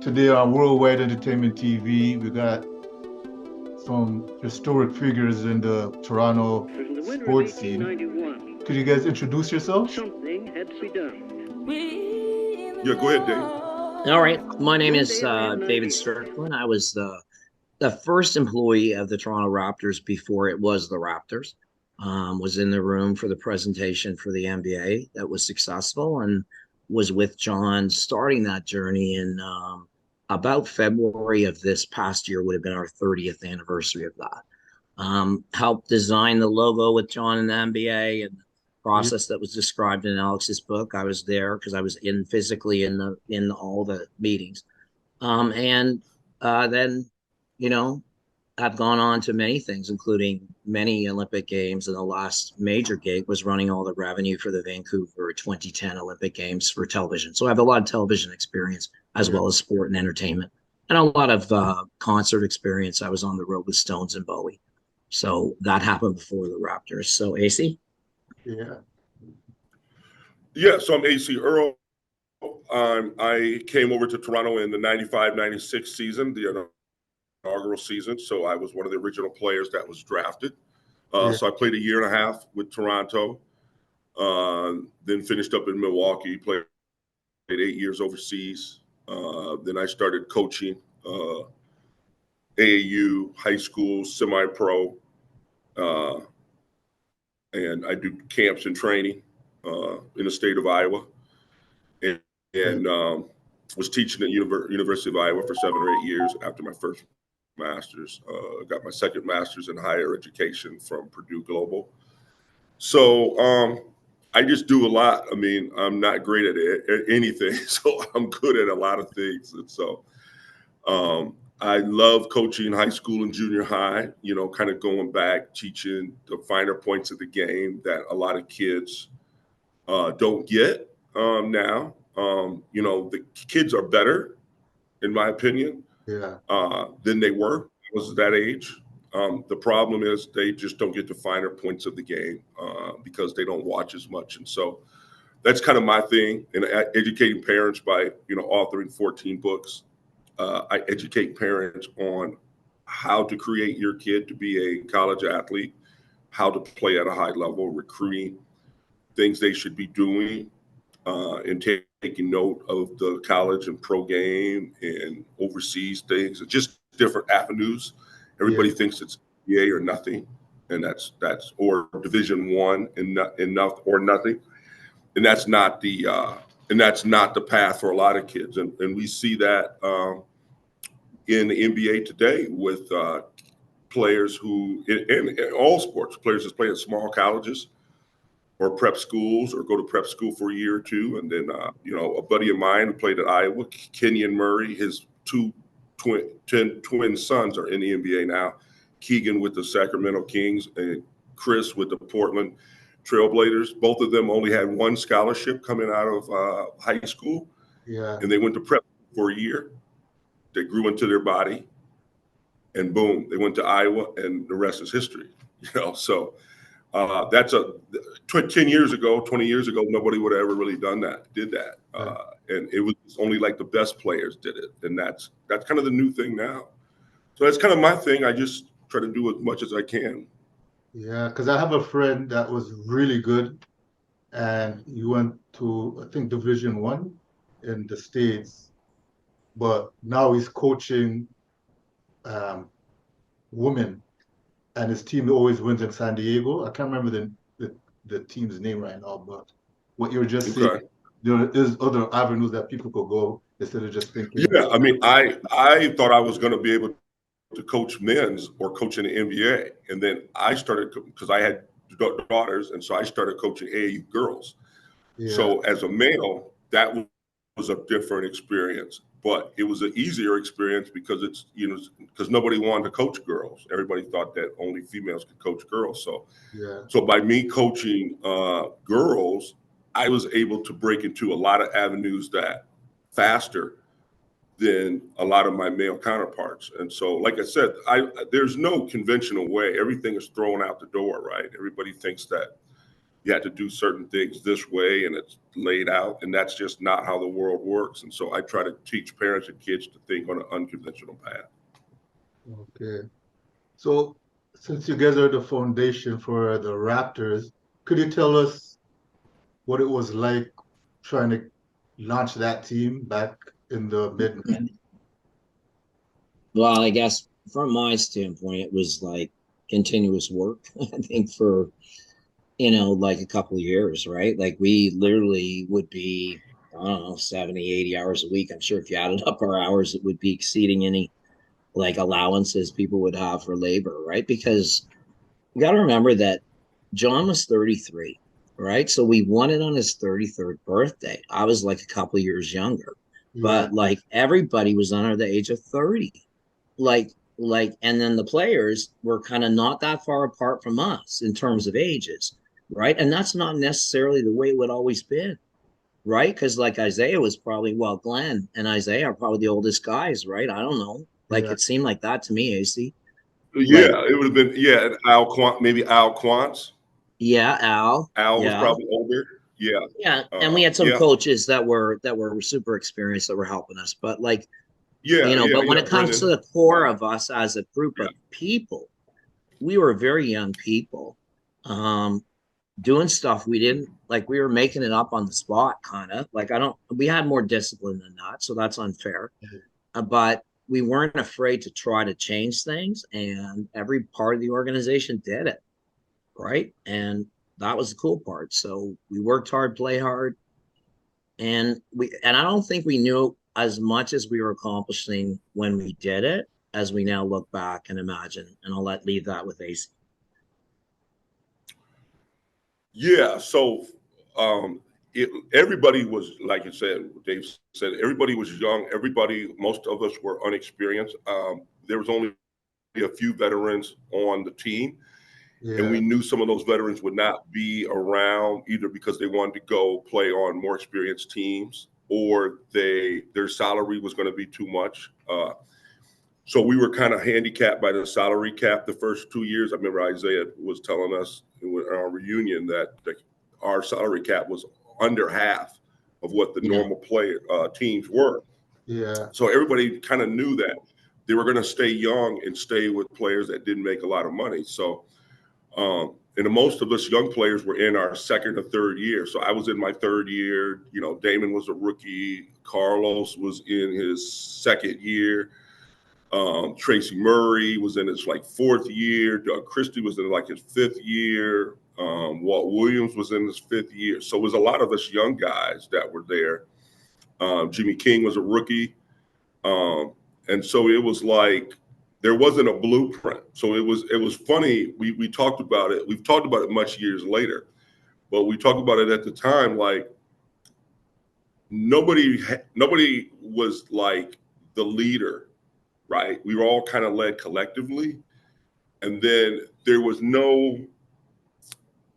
Today on Worldwide Entertainment TV, we got some historic figures in the Toronto In the winter of sports scene. 1891, Could you guys introduce yourselves? something had to be done. Yeah, go ahead, Dave. All right. My name One is day around David 90. Strickland. I was the first employee of the Toronto Raptors before it was the Raptors. Was in the room for the presentation for the NBA that was successful and was with John starting that journey in about February of this past year would have been our 30th anniversary of that. Helped design the logo with John in the NBA and the Yeah. process that was described in Alex's book. I was there because I was in physically in all the meetings. And then, you know, I've gone on to many things, including many Olympic Games. And the last major gig was running all the revenue for the Vancouver 2010 Olympic Games for television. So I have a lot of television experience as well as sport and entertainment, and a lot of concert experience. I was on the road with Stones and Bowie. So that happened before the Raptors. So Acie? Yeah. Yeah, so I'm Acie Earl. I came over to Toronto in the 95-96 season, the inaugural season. So I was one of the original players that was drafted. Yeah. So I played a year and a half with Toronto, then finished up in Milwaukee, played 8 years overseas. Then I started coaching AAU, high school, semi-pro, and I do camps and training in the state of Iowa. And was teaching at University of Iowa for 7 or 8 years after my first master's. Got my second master's in higher education from Purdue Global. So I just do a lot. I mean, I'm not great at anything, so I'm good at a lot of things. And so I love coaching high school and junior high, kind of going back, teaching the finer points of the game that a lot of kids don't get now. The kids are better, in my opinion, Yeah. than they were when I was that age. The problem is they just don't get the finer points of the game because they don't watch as much. And so that's kind of my thing. And educating parents by, authoring 14 books. I educate parents on how to create your kid to be a college athlete, how to play at a high level, recruiting, things they should be doing, and taking note of the college and pro game and overseas things, just different avenues. Everybody thinks it's NBA or nothing, and that's or Division One and enough or nothing, and that's not the path for a lot of kids, and we see that in the NBA today with players who in all sports, players that play at small colleges or prep schools or go to prep school for a year or two. And then, a buddy of mine who played at Iowa, Kenyon Murray, his two twin sons are in the NBA now. Keegan with the Sacramento Kings and Chris with the Portland Trailblazers. Both of them only had one scholarship coming out of high school. Yeah. And they went to prep for a year. They grew into their body. And boom, they went to Iowa, and the rest is history. So that's 10 years ago, 20 years ago, nobody would have ever really did that. And it was only like the best players did it. And that's kind of the new thing now. So that's kind of my thing. I just try to do as much as I can. Yeah, because I have a friend that was really good, and he went to, I think, Division One in the States, but now he's coaching women, and his team always wins in San Diego. I can't remember the team's name right now, but what you were just saying, Okay. there is other avenues that people could go instead of just thinking. Yeah, I mean, I thought I was going to be able to coach men's or coach in the NBA. And then I started, because I had daughters, and so I started coaching AAU girls. Yeah. So as a male, that was a different experience, but it was an easier experience because it's, because nobody wanted to coach girls. Everybody thought that only females could coach girls. So by me coaching girls, I was able to break into a lot of avenues that faster than a lot of my male counterparts. And so, like I said, there's no conventional way. Everything is thrown out the door, right? Everybody thinks that you had to do certain things this way and it's laid out, and that's just not how the world works. And so I try to teach parents and kids to think on an unconventional path. Okay. So since you guys are the foundation for the Raptors, could you tell us what it was like trying to launch that team back in the mid? Well, I guess from my standpoint, it was like continuous work. I think for like a couple of years, right? Like we literally would be, I don't know, 70, 80 hours a week. I'm sure if you added up our hours, it would be exceeding any like allowances people would have for labor, right? Because you got to remember that John was 33, right? So we won it on his 33rd birthday. I was like a couple of years younger, Yeah, but like everybody was under the age of 30. And then the players were kind of not that far apart from us in terms of ages, right? And that's not necessarily the way it would always been, right? Because like Isaiah was probably, well, Glenn and Isaiah are probably the oldest guys, right? I don't know. Like yeah, it seemed like that to me, AC. Like, Yeah, it would have been, yeah, maybe Al Quantz. yeah, Al. Al was Yeah. probably older. Yeah. Yeah. And we had some Yeah. coaches that were super experienced that were helping us. But like, Yeah. Yeah. but when Yeah. it comes to Brendan. the core of us as a group Yeah. of people, we were very young people. Doing stuff we didn't like, we were making it up on the spot, kind of like, we had more discipline than that, so that's unfair. But we weren't afraid to try to change things, and every part of the organization did it, right? And that was the cool part. So we worked hard, play hard, and I don't think we knew as much as we were accomplishing when we did it as we now look back and imagine. And I'll leave that with Acie. Yeah. So everybody was, like you said, Dave said, everybody was young. Most of us were unexperienced. There was only a few veterans on the team. And we yeah, knew some of those veterans would not be around either because they wanted to go play on more experienced teams, or their salary was going to be too much. So we were kind of handicapped by the salary cap the first 2 years. I remember Isaiah was telling us in our reunion that our salary cap was under half of what the Yeah. normal teams were. yeah, So everybody kind of knew that they were going to stay young and stay with players that didn't make a lot of money. So and most of us young players were in our second or third year. So I was in my third year. Damon was a rookie. Carlos was in his second year. Tracy Murray was in his fourth year. Doug Christie was in his fifth year. Walt Williams was in his fifth year. So it was a lot of us young guys that were there. Jimmy King was a rookie. And so it was like there wasn't a blueprint. So it was funny. We talked about it. We've talked about it much years later, but we talked about it at the time. Like nobody was like the leader, right? We were all kind of led collectively, and then there was no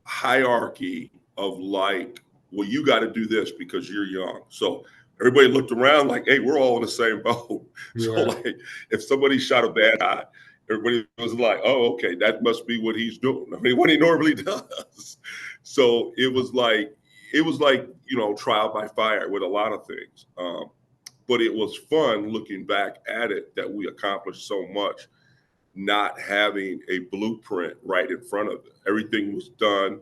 hierarchy of well, you got to do this because you're young. So everybody looked around like, hey, we're all in the same boat. yeah, So if somebody shot a bad shot, everybody was like, oh, okay, that must be what he's doing. I mean, what he normally does. So it was like, trial by fire with a lot of things. But it was fun looking back at it that we accomplished so much, not having a blueprint right in front of it. Everything was done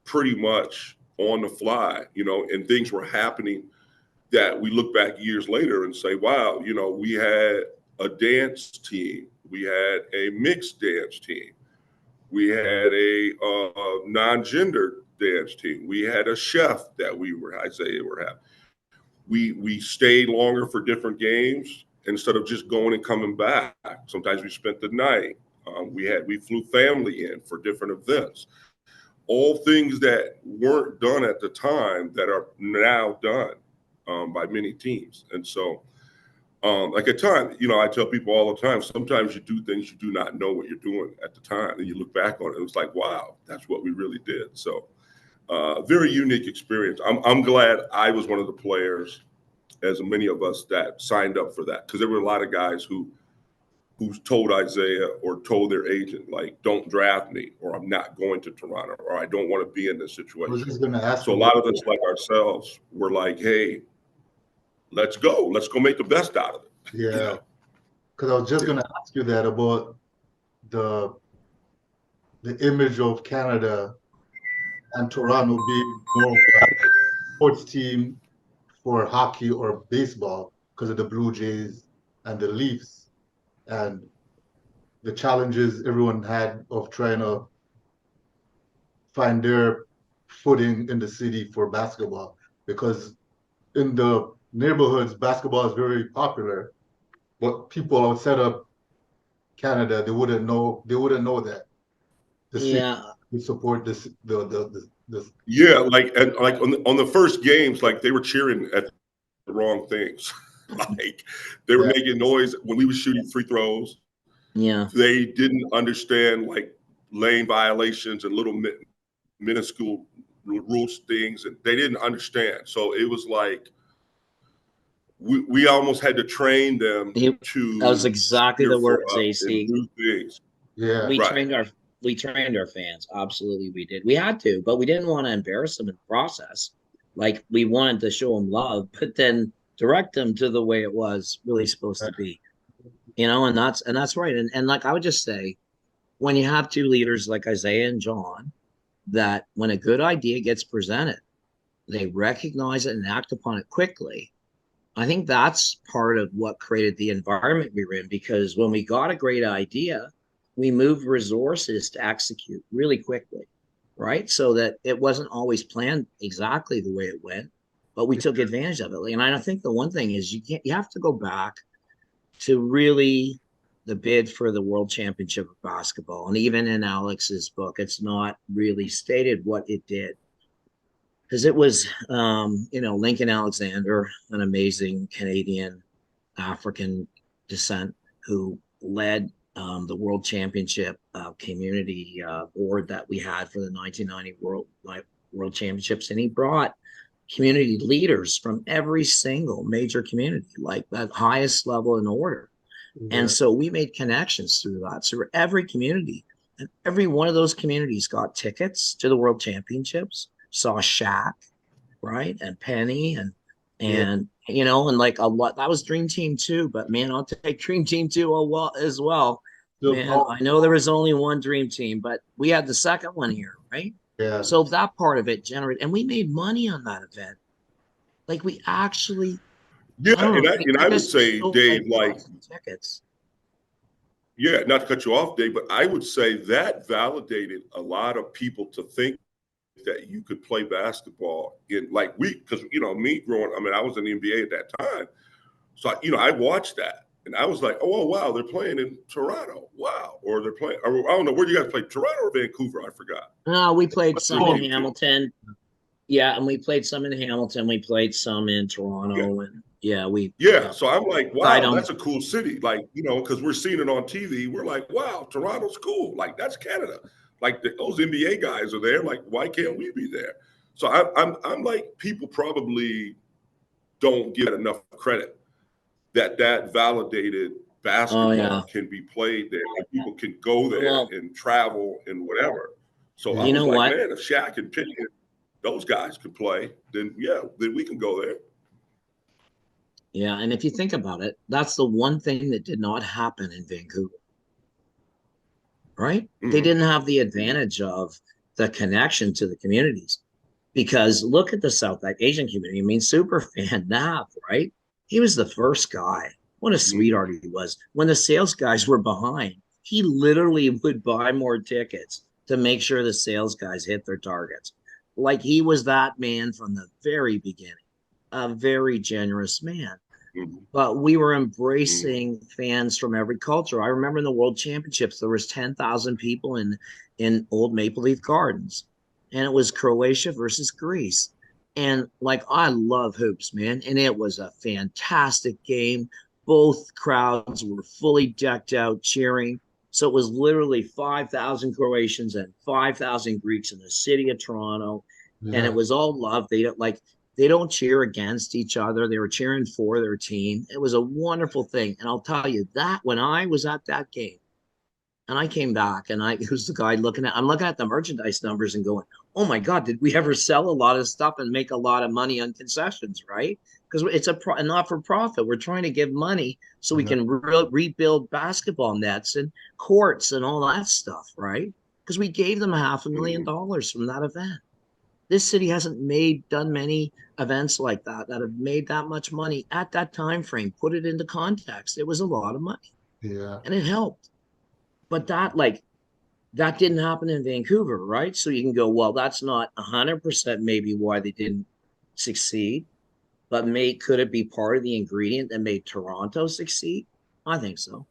pretty much on the fly, and things were happening that we look back years later and say, wow, we had a dance team. We had a mixed dance team. We had a non-gender dance team. We had a chef that Isaiah were having. We stayed longer for different games instead of just going and coming back. Sometimes we spent the night. We flew family in for different events. All things that weren't done at the time that are now done by many teams. And so, like at time, I tell people all the time, sometimes you do things you do not know what you're doing at the time, and you look back on it, it's like, wow, that's what we really did. So, very unique experience. I'm glad I was one of the players, as many of us, that signed up for that, because there were a lot of guys who who's told Isaiah or told their agent, like, don't draft me, or I'm not going to Toronto, or I don't want to be in this I was situation. just gonna ask So a lot of us, like ourselves, were like, hey, let's go make the best out of it. Yeah, You know? because I was just gonna ask you that about the image of Canada and Toronto being more of a sports team for hockey or baseball because of the Blue Jays and the Leafs and the challenges everyone had of trying to find their footing in the city for basketball. Because in the neighborhoods, basketball is very popular, but people outside of Canada, they wouldn't know that the city Yeah. would support this the Yeah, like on the first games, like they were cheering at the wrong things. Like they were yeah. making noise when we were shooting free throws. Yeah. They didn't understand like lane violations and little minuscule rules things, and they didn't understand. So it was like we almost had to train them That was to exactly cheer the for words, us and AC. do things. Yeah. We Right. trained our fans. Absolutely, we did. We had to, but we didn't want to embarrass them in the process. Like we wanted to show them love, but then direct them to the way it was really supposed to be. And that's right. And like I would just say, when you have two leaders like Isaiah and John, that when a good idea gets presented, they recognize it and act upon it quickly. I think that's part of what created the environment we were in, because when we got a great idea, we moved resources to execute really quickly, right? So that it wasn't always planned exactly the way it went, but we took advantage of it. And I think the one thing is you have to go back to really the bid for the World Championship of Basketball. And even in Alex's book, it's not really stated what it did, because it was, Lincoln Alexander, an amazing Canadian African descent, who led the World Championship community board that we had for the 1990 World Championships, and he brought community leaders from every single major community, like that highest level in order. Yeah. And so we made connections through that. So every community, and every one of those communities got tickets to the World Championships, saw Shaq, right, and Penny, and and like a lot. That was Dream Team too, but man, I'll take Dream Team too as well. Man, I know there was only one Dream Team, but we had the second one here, right? Yeah. So that part of it generated, and we made money on that event. Like we actually, Yeah, I don't know, and I would say, Dave, like tickets. Yeah, not to cut you off, Dave, but I would say that validated a lot of people to think that you could play basketball in because me growing, I was in the NBA at that time, so I watched that and I was like, oh wow, they're playing in Toronto, wow, or they're playing. I don't know, where do you guys play, Toronto or Vancouver? I forgot. No, we played some in Hamilton. Yeah, and we played some in Hamilton. We played some in Toronto, and So I'm like, wow, that's a cool city. Like, because we're seeing it on TV. We're like, wow, Toronto's cool. Like, that's Canada. Like, those NBA guys are there. Like, why can't we be there? So I'm like, people probably don't give enough credit that validated basketball can be played there. And people can go there and travel and whatever. So I was like, man, if Shaq and Penny, those guys could play, then we can go there. Yeah, and if you think about it, that's the one thing that did not happen in Vancouver, right? Mm-hmm. They didn't have the advantage of the connection to the communities, because look at the South Asian community. I mean, Superfan Nav, right? He was the first guy. What a sweetheart he was. When the sales guys were behind, he literally would buy more tickets to make sure the sales guys hit their targets. Like, he was that man from the very beginning, a very generous man. Mm-hmm. But we were embracing fans from every culture. I remember in the World Championships, there was 10,000 people in Old Maple Leaf Gardens, and it was Croatia versus Greece. And I love hoops, man. And it was a fantastic game. Both crowds were fully decked out cheering. So it was literally 5,000 Croatians and 5,000 Greeks in the city of Toronto. Yeah. And it was all love. They don't cheer against each other. They were cheering for their team. It was a wonderful thing. And I'll tell you that when I was at that game and I came back and who's the guy I'm looking at the merchandise numbers and going, oh my God, did we ever sell a lot of stuff and make a lot of money on concessions, right? Because it's a not for profit. We're trying to give money so we can rebuild basketball nets and courts and all that stuff, right? Because we gave them $500,000 from that event. This city hasn't done many events like that have made that much money at that time frame. Put it into context. It was a lot of money. Yeah. And it helped. But that didn't happen in Vancouver, right? So you can go, well, that's not 100% maybe why they didn't succeed, but could it be part of the ingredient that made Toronto succeed? I think so.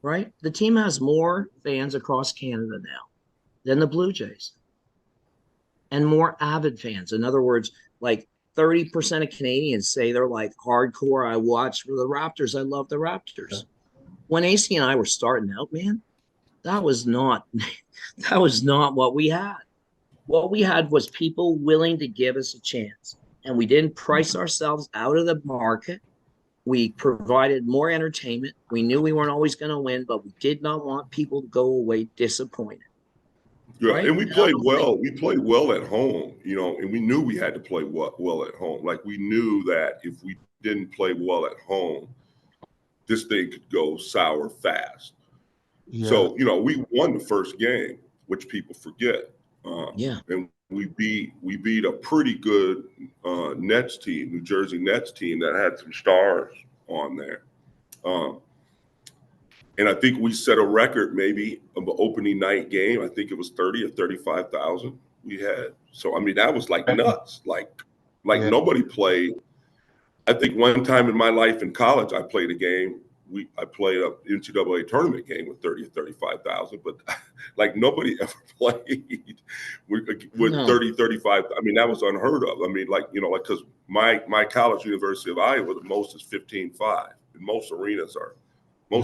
Right? The team has more fans across Canada now than the Blue Jays. And more avid fans. In other words, like 30% of Canadians say they're like hardcore. I watch for the Raptors. I love the Raptors. When Acie and I were starting out, man, that was not what we had. What we had was people willing to give us a chance. And we didn't price ourselves out of the market. We provided more entertainment. We knew we weren't always going to win, but we did not want people to go away disappointed. Yeah, right? and we played well. We played well at home, and we knew we had to play well at home. Like, we knew that if we didn't play well at home, this thing could go sour fast. Yeah. So, we won the first game, which people forget. And we beat a pretty good Nets team, New Jersey Nets team that had some stars on there. And I think we set a record maybe of an opening night game. I think it was 30 or 35,000 we had. So, I mean, that was like nuts. Like nobody played. I think one time in my life in college, I played a game. I played an NCAA tournament game with 30 or 35,000, but like nobody ever played with 30, 35. I mean, that was unheard of. I mean, because my college, University of Iowa, the most is 15.5, and most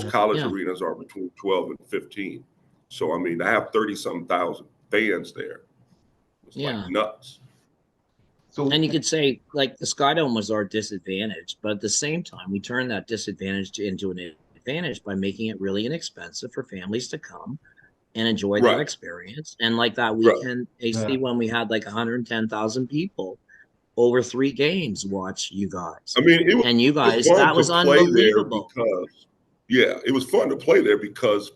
college arenas are between 12 and 15. So, I mean, I have 30-something thousand fans there. It's like nuts. So, and you could say, like, the Sky Dome was our disadvantage, but at the same time, we turned that disadvantage into an advantage by making it really inexpensive for families to come and enjoy that experience. And like that weekend, AC, when we had like 110,000 people over 3 games watch you guys. I mean, that was unbelievable. It was fun to play there because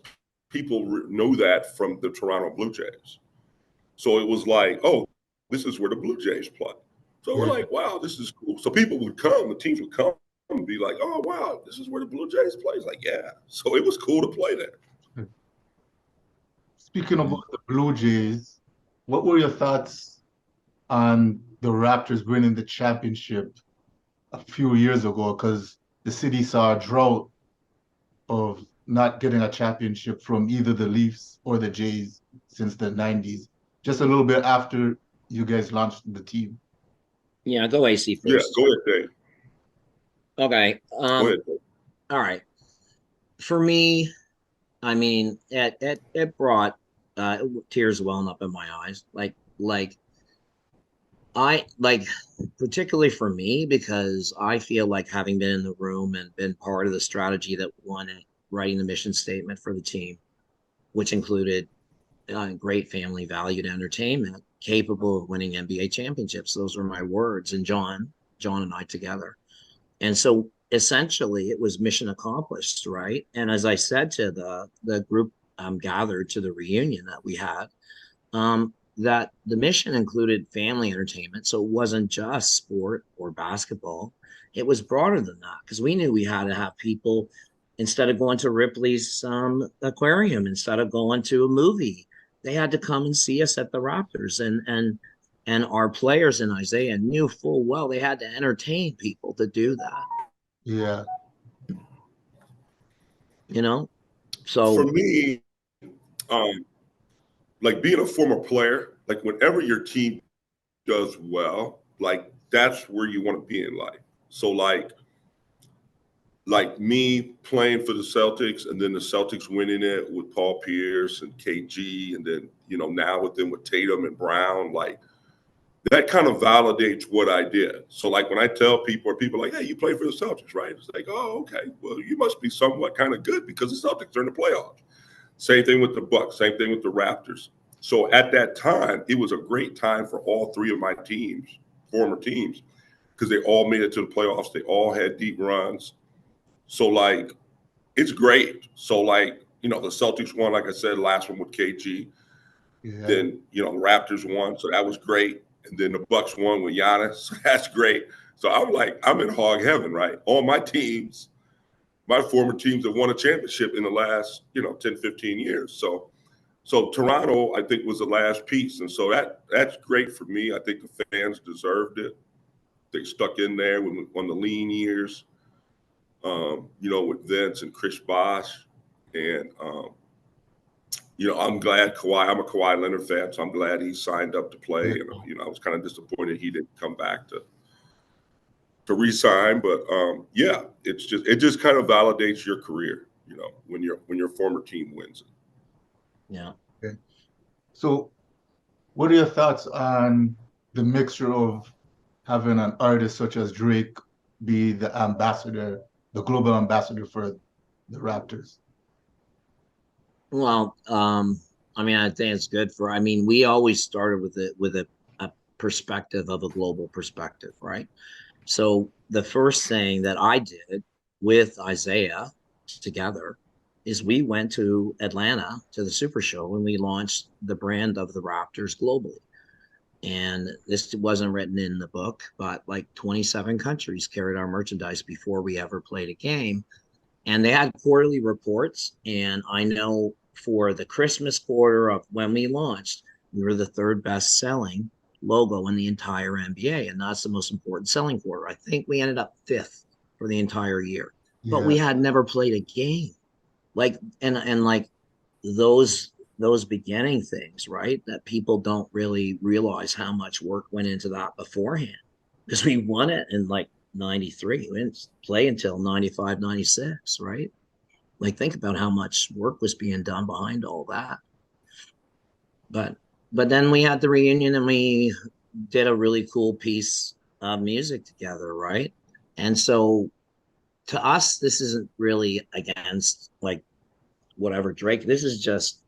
people know that from the Toronto Blue Jays. So it was like, oh, this is where the Blue Jays play. So we're like, wow, this is cool. So people would come, the teams would come and be like, oh, wow, this is where the Blue Jays play. It's like, yeah. So it was cool to play there. Speaking about the Blue Jays, what were your thoughts on the Raptors winning the championship a few years ago? Because the city saw a drought of not getting a championship from either the Leafs or the Jays since the 90s, just a little bit after you guys launched the team. Yeah, go AC first. Yeah, go ahead, Dave. Okay. Go ahead, Dave. All right. For me, I mean, it brought tears welling up in my eyes. Particularly for me, because I feel like, having been in the room and been part of the strategy that won it, writing the mission statement for the team, which included great family valued entertainment, capable of winning NBA championships. Those were my words, and John and I together. And so essentially it was mission accomplished, right? And as I said to the group gathered to the reunion that we had, that the mission included family entertainment. So it wasn't just sport or basketball. It was broader than that, because we knew we had to have people, instead of going to Ripley's aquarium, instead of going to a movie, they had to come and see us at the Raptors. And our players in Isaiah knew full well they had to entertain people to do that. Yeah. So for me, like, being a former player, like, whenever your team does well, like, that's where you want to be in life. So like me playing for the Celtics, and then the Celtics winning it with Paul Pierce and KG, and then, now with Tatum and Brown, like, that kind of validates what I did. So like when I tell people, or people are like, hey, you play for the Celtics, right? It's like, oh, okay. Well, you must be somewhat kind of good because the Celtics are in the playoffs. Same thing with the Bucks, same thing with the Raptors. So at that time, it was a great time for all three of my teams, former teams, because they all made it to the playoffs. They all had deep runs. So like, it's great. So like, the Celtics won, like I said, last one with KG. Yeah. Then, Raptors won. So that was great. And then the Bucks won with Giannis. So that's great. So I'm like, I'm in hog heaven, right? All my teams, my former teams have won a championship in the last, 10, 15 years. So Toronto, I think, was the last piece. And so that's great for me. I think the fans deserved it. They stuck in there on the lean years, with Vince and Chris Bosh. And, I'm glad I'm a Kawhi Leonard fan, so I'm glad he signed up to play. And, I was kind of disappointed he didn't come back to re-sign. But yeah, it just kind of validates your career, when your former team wins it. Yeah. Okay. So what are your thoughts on the mixture of having an artist such as Drake be the ambassador, the global ambassador for the Raptors? Well, I think it's good we always started with a perspective of a global perspective, right? So the first thing that I did with Isaiah together is we went to Atlanta to the Super Show and we launched the brand of the Raptors globally. And this wasn't written in the book, but like 27 countries carried our merchandise before we ever played a game. And they had quarterly reports. And I know for the Christmas quarter of when we launched, we were the third best selling logo in the entire NBA. And that's the most important selling quarter. I think we ended up fifth for the entire year, but we had never played a game. And those beginning things, right? That people don't really realize how much work went into that beforehand, because we won it in like 93. We didn't play until 95, 96, right? Like, think about how much work was being done behind all that. But then we had the reunion and we did a really cool piece of music together, right? And so to us, this isn't really against like whatever Drake. This is just,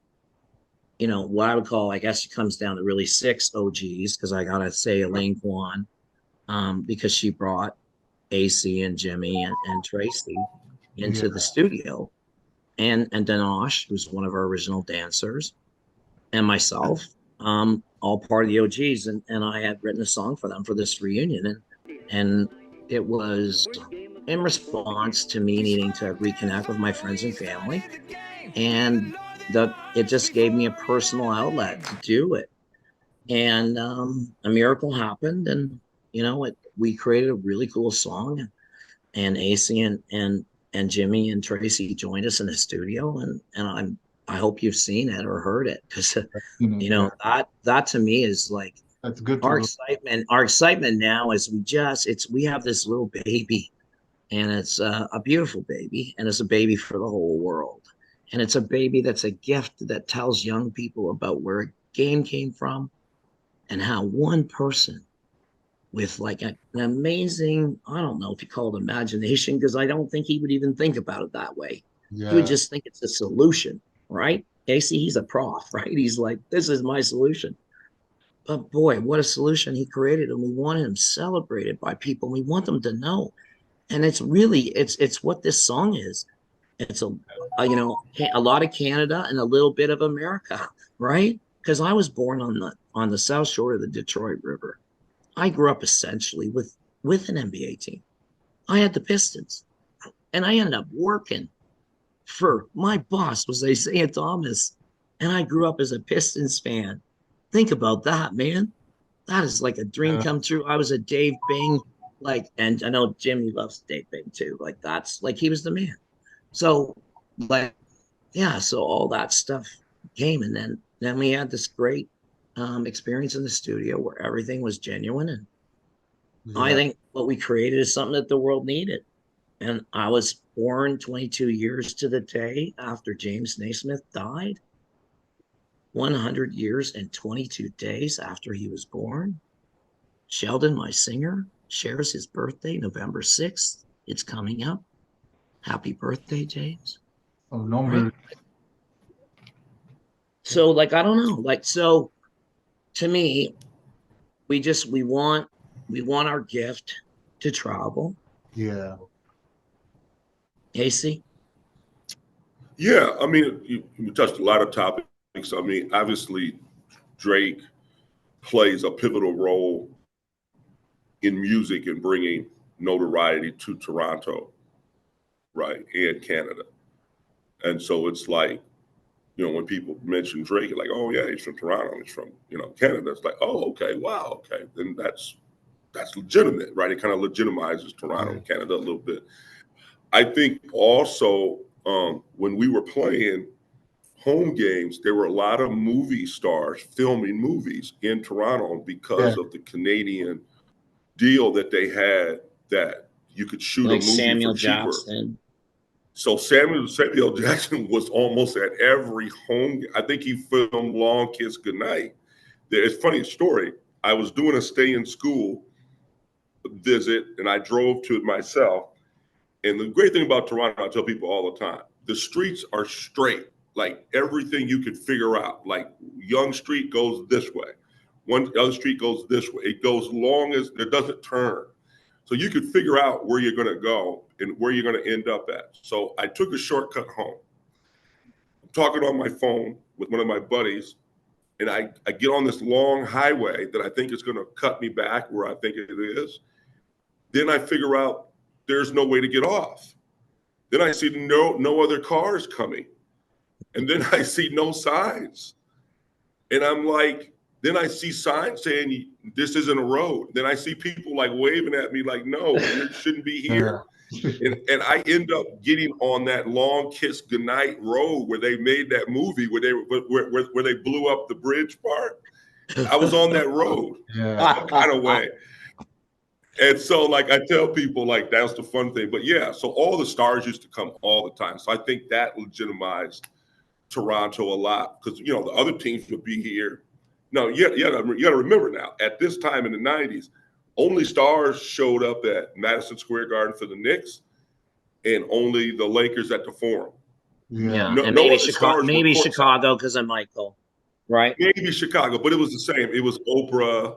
what I would call, I guess it comes down to really 6 OGs, because I gotta say Elaine Kwan, because she brought Acie and Jimmy and Tracy into the studio, and Denosh, who's one of our original dancers, and myself, all part of the OGs, and I had written a song for them for this reunion, and it was in response to me needing to reconnect with my friends and family, and it just gave me a personal outlet to do it. And a miracle happened, and we created a really cool song, and Acie and Jimmy and Tracy joined us in the studio, and I hope you've seen it or heard it, because that to me is like, that's good. Our excitement now is we have this little baby, and it's a beautiful baby, and it's a baby for the whole world. And it's a baby that's a gift that tells young people about where a game came from and how one person with like an amazing, I don't know if you call it imagination, because I don't think he would even think about it that way. He would just think it's a solution, right? Acie, he's a prof, right? He's like, this is my solution. But boy, what a solution he created. And we want him celebrated by people. We want them to know. And it's what this song is. It's a lot of Canada and a little bit of America, right? Because I was born on the south shore of the Detroit River. I grew up essentially with an NBA team. I had the Pistons, and I ended up working for my boss was Isaiah Thomas, and I grew up as a Pistons fan. Think about that, man. That is like a dream come true. I was a Dave Bing, and I know Jimmy loves Dave Bing too. Like, that's like, he was the man. So so all that stuff came, and then we had this great experience in the studio where everything was genuine, and I think what we created is something that the world needed. And I was born 22 years to the day after James Naismith died, 100 years and 22 days after he was born. Sheldon, my singer, shares his birthday November 6th. It's coming up. Happy birthday, James. Oh, no, Right? So, like, I don't know. Like, so to me, we want our gift to travel. Yeah. Casey? Yeah, I mean, you touched a lot of topics. I mean, obviously, Drake plays a pivotal role in music and bringing notoriety to Toronto, right, and Canada. And so it's like, when people mention Drake, like, oh yeah, he's from Toronto, he's from Canada. It's like, oh, okay, wow, okay, then that's legitimate, right? It kind of legitimizes Toronto and Canada a little bit. I think also when we were playing home games, there were a lot of movie stars filming movies in Toronto because of the Canadian deal that they had, that you could shoot like a movie Samuel for cheaper. Jackson. So Samuel Jackson was almost at every home. I think he filmed Long Kiss Goodnight. It's a funny story. I was doing a stay in school visit and I drove to it myself. And the great thing about Toronto, I tell people all the time, the streets are straight, like everything you could figure out. Like Yonge Street goes this way, one other street goes this way. It goes long as it doesn't turn. So you could figure out where you're going to go and where you're going to end up at. So I took a shortcut home. I'm talking on my phone with one of my buddies, and I get on this long highway that I think is going to cut me back where I think it is. Then I figure out there's no way to get off. Then I see no other cars coming. And then I see no signs. And I'm like, then I see signs saying this isn't a road. Then I see people like waving at me like, no, you shouldn't be here. And I end up getting on that Long Kiss Goodnight road where they made that movie where they blew up the bridge part. I was on that road kind of way. And so, like, I tell people, like, that's the fun thing. But yeah, so all the stars used to come all the time. So I think that legitimized Toronto a lot because, the other teams would be here. No, you got to remember now, at this time in the 90s, only stars showed up at Madison Square Garden for the Knicks and only the Lakers at the Forum. Yeah. And maybe Chicago because of Michael, right? Maybe Chicago, but it was the same. It was Oprah.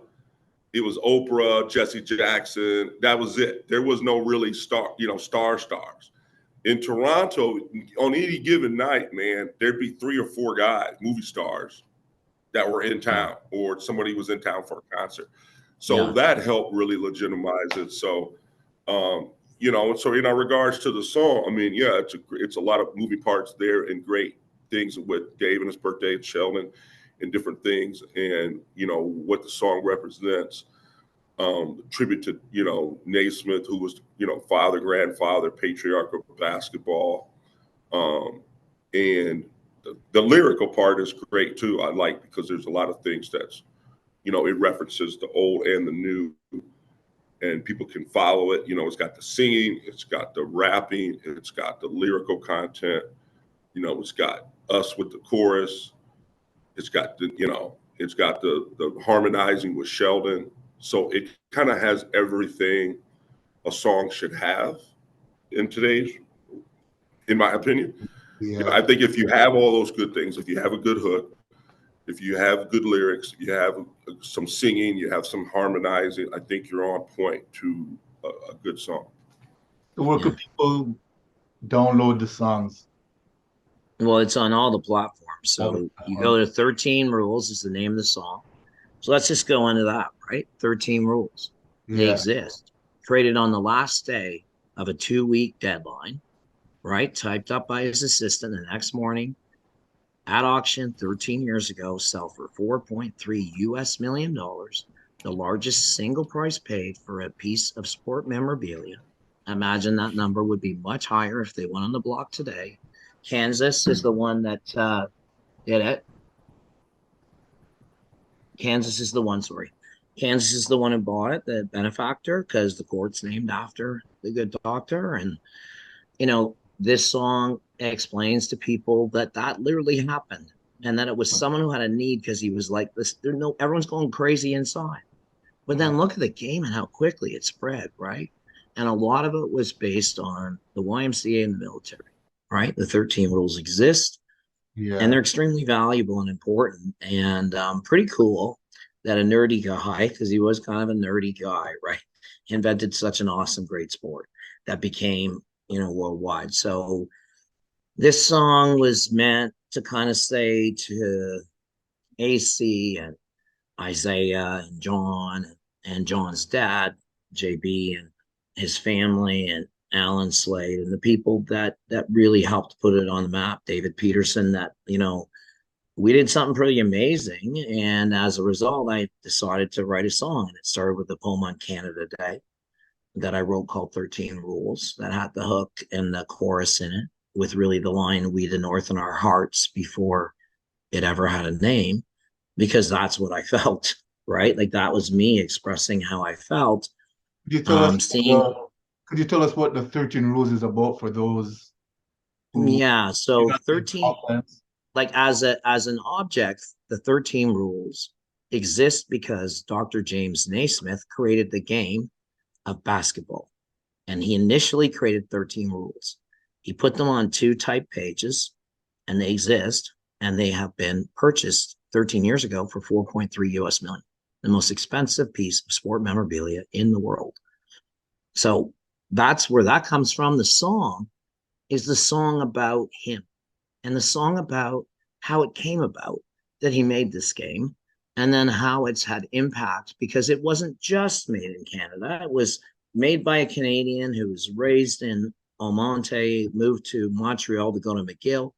It was Oprah, Jesse Jackson. That was it. There was no really stars. In Toronto, on any given night, man, there'd be 3 or 4 guys, movie stars, that were in town, or somebody was in town for a concert. So that helped really legitimize it. So, so in regards to the song, I mean, yeah, it's a lot of moving parts there and great things with Dave and his birthday and Sheldon and different things, and what the song represents. Tribute to Naismith, who was father, grandfather, patriarch of basketball, and the lyrical part is great too. I like because there's a lot of things that's it references the old and the new, and people can follow it. It's got the singing, it's got the rapping, it's got the lyrical content. It's got us with the chorus. It's got the harmonizing with Sheldon. So it kind of has everything a song should have in my opinion. Yeah. I think if you have all those good things, if you have a good hook, if you have good lyrics, if you have some singing, you have some harmonizing, I think you're on point to a good song. So where could people download the songs? Well, it's on all the platforms. So you go to 13 Rules is the name of the song. So let's just go into that, right? 13 Rules. They exist. Created on the last day of a 2-week deadline, right? Typed up by his assistant the next morning at auction 13 years ago, sell for $4.3 million, the largest single price paid for a piece of sport memorabilia. I imagine that number would be much higher if they went on the block today. Kansas is the one that did it. Kansas is the one who bought it, the benefactor, because the court's named after the good doctor. And, this song explains to people that literally happened and that it was someone who had a need because he was like this. Everyone's going crazy inside. But then look at the game and how quickly it spread, right? And a lot of it was based on the YMCA and the military, right? The 13 rules exist and they're Yeah. extremely valuable and important and pretty cool that a nerdy guy, because he was kind of a nerdy guy, right? Invented such an awesome, great sport that became, worldwide. So this song was meant to kind of say to AC and Isaiah and John and John's dad, JB, and his family, and Alan Slade, and the people that really helped put it on the map, David Peterson, that, we did something pretty amazing. And as a result, I decided to write a song. And it started with the poem on Canada Day that I wrote called 13 Rules, that had the hook and the chorus in it, with really the line, "We the North in our hearts," before it ever had a name, because that's what I felt, right? Like that was me expressing how I felt. Could you tell us Seeing, could you tell us what the 13 rules is about for those who yeah. may So not be 13, offense? like as an object, the 13 rules exist because Dr. James Naismith created the game of basketball. And he initially created 13 rules. He put them on 2 type pages, and they exist, and they have been purchased 13 years ago for 4.3 US million, the most expensive piece of sport memorabilia in the world. So that's where that comes from. The song is the song about him, and the song about how it came about that he made this game, and then how it's had impact, because it wasn't just made in Canada. It was made by a Canadian who was raised in Almonte, moved to Montreal to go to McGill.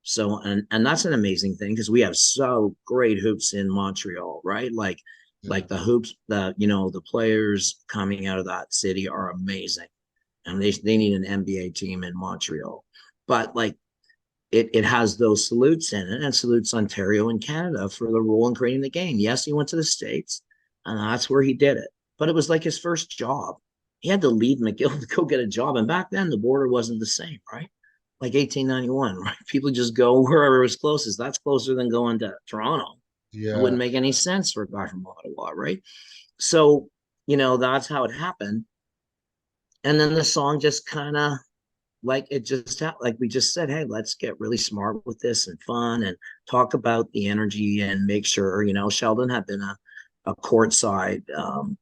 So, and that's an amazing thing, because we have so great hoops in Montreal, right? Like the hoops, the players coming out of that city are amazing, and they need an NBA team in Montreal. But like it has those salutes in it, and salutes Ontario and Canada for the role in creating the game. Yes, he went to the States, and that's where he did it. But it was like his first job. He had to leave McGill to go get a job. And back then, the border wasn't the same, right? Like 1891, right? People just go wherever was closest. That's closer than going to Toronto. It Yeah. wouldn't make any sense for a guy from Ottawa, right? So, that's how it happened. And then the song just kind of, like it just like we just said, hey, let's get really smart with this and fun and talk about the energy and make sure, Sheldon had been a courtside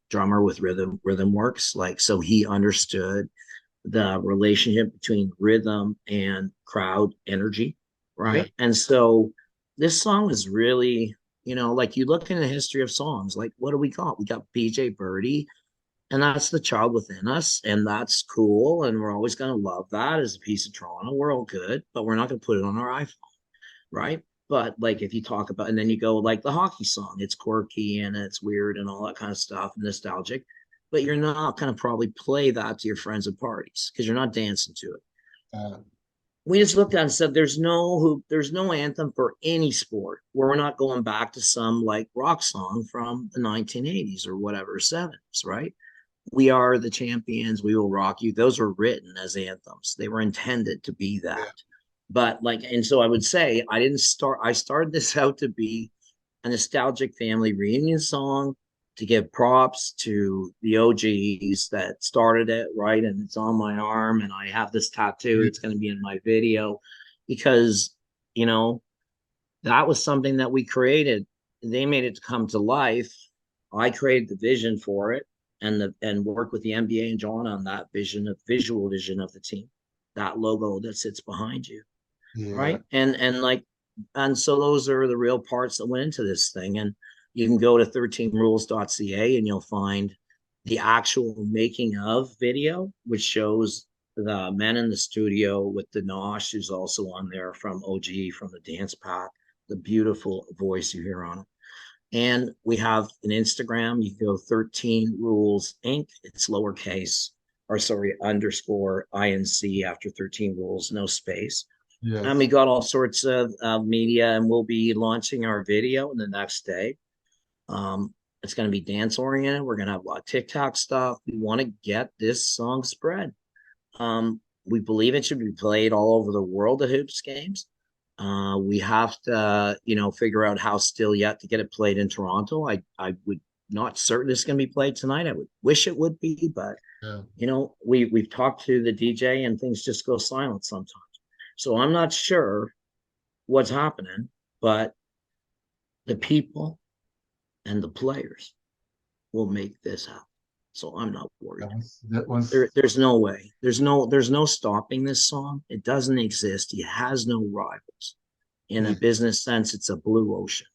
drummer with rhythm works, like, so he understood the relationship between rhythm and crowd energy, Yeah. right? And so this song is really, like, you look in the history of songs, like, what do we got? We got BJ Birdie, and that's the child within us, and that's cool, and we're always going to love that as a piece of Toronto. We're all good, but we're not going to put it on our iPhone, right? But like if you talk about, and then you go like the hockey song, it's quirky and it's weird and all that kind of stuff, nostalgic, but you're not going to probably play that to your friends at parties because you're not dancing to it. Uh, We just looked at it and said there's no anthem for any sport where we're not going back to some like rock song from the 1980s or whatever, 70s, right? We are the champions, we will rock you. Those were written as anthems. They were intended to be yeah. that. But like, and so I would say I started this out to be a nostalgic family reunion song, to give props to the OGs that started it, right? And it's on my arm, and I have this tattoo. It's going to be in my video, because, you know, that was something that we created. They made it come to life. I created the vision for it, and worked with the NBA and John on that visual vision of the team, that logo that sits behind you, Yeah. right? And so those are the real parts that went into this thing. And you can go to 13rules.ca and you'll find the actual making of video, which shows the men in the studio with Denosh, who's also on there from OG, from the dance pack, the beautiful voice you hear on it. And we have an Instagram. You can go 13 Rules Inc. It's lowercase, or sorry, underscore INC after 13 Rules, no space. And Yes. we got all sorts of media, and we'll be launching our video the next day. It's going to be dance oriented. We're going to have a lot of TikTok stuff. We want to get this song spread. We believe it should be played all over the world at hoops games. We have to, figure out how still yet to get it played in Toronto. I would not certain it's going to be played tonight. I would wish it would be, but Yeah. you know, we've talked to the DJ and things just go silent sometimes. So I'm not sure what's happening, but the people and the players will make this happen. So I'm not worried. There's no way. There's no stopping this song. It doesn't exist. It has no rivals. In a business sense, it's a blue ocean.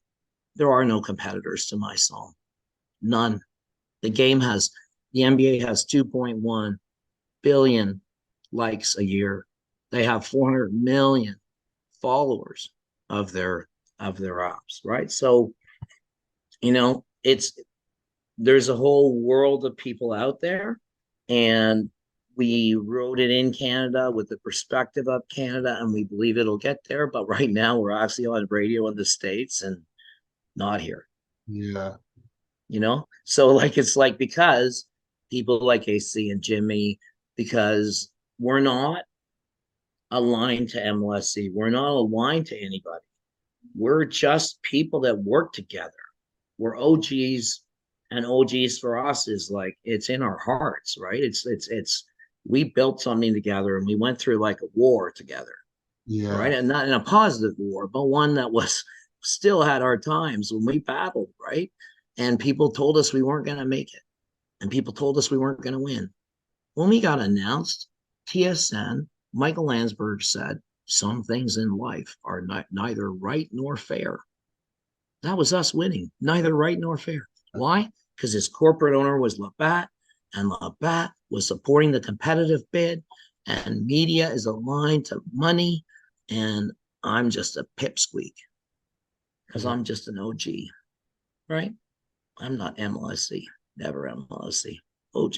There are no competitors to my song. None. The NBA has 2.1 billion likes a year. They have 400 million followers of their apps, right? So, you know, there's a whole world of people out there, and we wrote it in Canada with the perspective of Canada, and we believe it'll get there. But right now, we're actually on radio in the States and not here. Yeah. You know, so like it's like because people like AC and Jimmy, because we're not aligned to MLSC, we're not aligned to anybody. We're just people that work together. We're OGs, and OGs for us is like it's in our hearts, right? It's we built something together, and we went through like a war together, right? And not in a positive war, but one that was still had our times when we battled, right? And people told us we weren't going to make it, and people told us we weren't going to win. When we got announced, TSN, Michael Landsberg said, "Some things in life are neither right nor fair." That was us winning, neither right nor fair. Why? Because his corporate owner was Labatt, and Labatt was supporting the competitive bid, and media is aligned to money, and I'm just a pipsqueak because I'm just an OG, right? I'm not MLSC, never MLSC, OG.